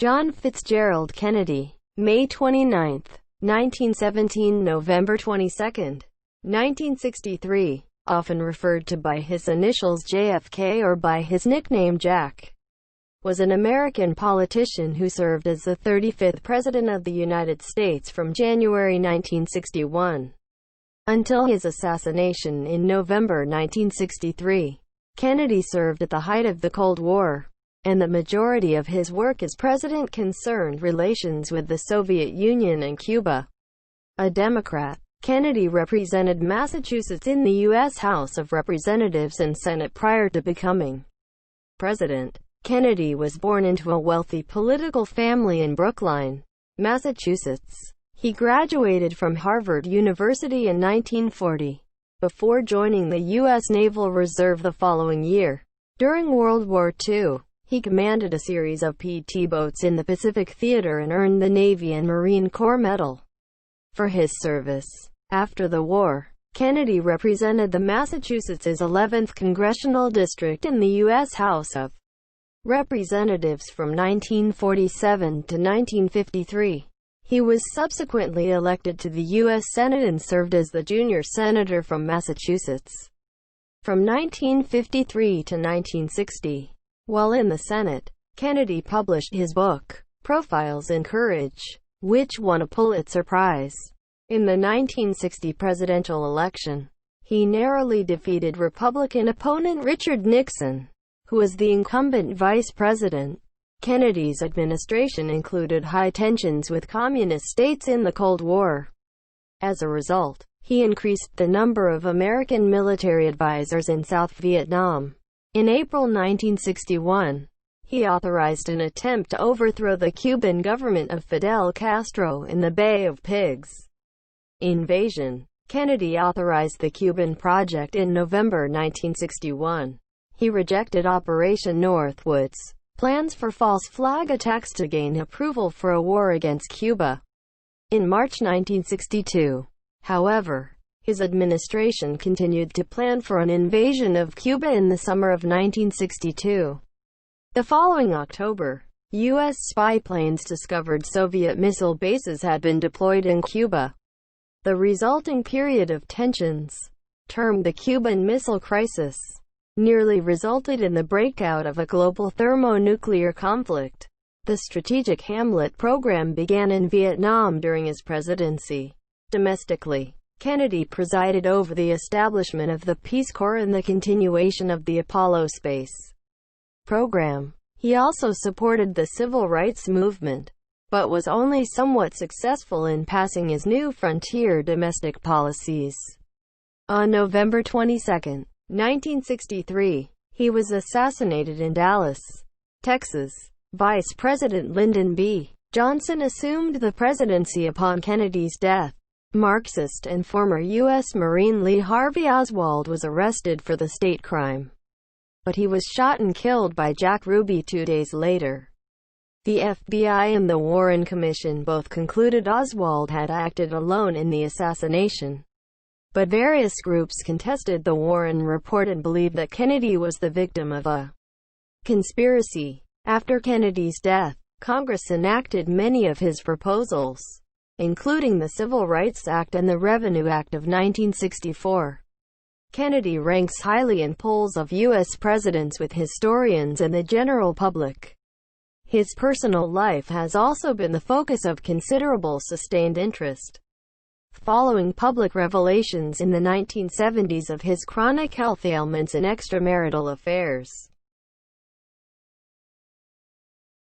John Fitzgerald Kennedy, May 29, 1917 – November 22, 1963, often referred to by his initials JFK or by his nickname Jack, was an American politician who served as the 35th President of the United States from January 1961 until his assassination in November 1963. Kennedy served at the height of the Cold War, and the majority of his work as president concerned relations with the Soviet Union and Cuba. A Democrat, Kennedy represented Massachusetts in the U.S. House of Representatives and Senate prior to becoming president. Kennedy was born into a wealthy political family in Brookline, Massachusetts. He graduated from Harvard University in 1940, before joining the U.S. Naval Reserve the following year. During World War II, he commanded a series of PT boats in the Pacific Theater and earned the Navy and Marine Corps Medal for his service. After the war, Kennedy represented the Massachusetts' 11th congressional district in the U.S. House of Representatives from 1947 to 1953. He was subsequently elected to the U.S. Senate and served as the junior senator from Massachusetts from 1953 to 1960. While in the Senate, Kennedy published his book, Profiles in Courage, which won a Pulitzer Prize. In the 1960 presidential election, he narrowly defeated Republican opponent Richard Nixon, who was the incumbent vice president. Kennedy's administration included high tensions with communist states in the Cold War. As a result, he increased the number of American military advisors in South Vietnam. In April 1961, he authorized an attempt to overthrow the Cuban government of Fidel Castro in the Bay of Pigs invasion. Kennedy authorized the Cuban Project in November 1961. He rejected Operation Northwoods, plans for false flag attacks to gain approval for a war against Cuba. In March 1962, however, his administration continued to plan for an invasion of Cuba in the summer of 1962. The following October, U.S. spy planes discovered Soviet missile bases had been deployed in Cuba. The resulting period of tensions, termed the Cuban Missile Crisis, nearly resulted in the breakout of a global thermonuclear conflict. The Strategic Hamlet program began in Vietnam during his presidency. Domestically, Kennedy presided over the establishment of the Peace Corps and the continuation of the Apollo space program. He also supported the civil rights movement, but was only somewhat successful in passing his new frontier domestic policies. On November 22, 1963, he was assassinated in Dallas, Texas. Vice President Lyndon B. Johnson assumed the presidency upon Kennedy's death. Marxist and former U.S. Marine Lee Harvey Oswald was arrested for the state crime, but he was shot and killed by Jack Ruby 2 days later. The FBI and the Warren Commission both concluded Oswald had acted alone in the assassination, but various groups contested the Warren report and believed that Kennedy was the victim of a conspiracy. After Kennedy's death, Congress enacted many of his proposals, including the Civil Rights Act and the Revenue Act of 1964. Kennedy ranks highly in polls of U.S. presidents with historians and the general public. His personal life has also been the focus of considerable sustained interest. Following public revelations in the 1970s of his chronic health ailments and extramarital affairs,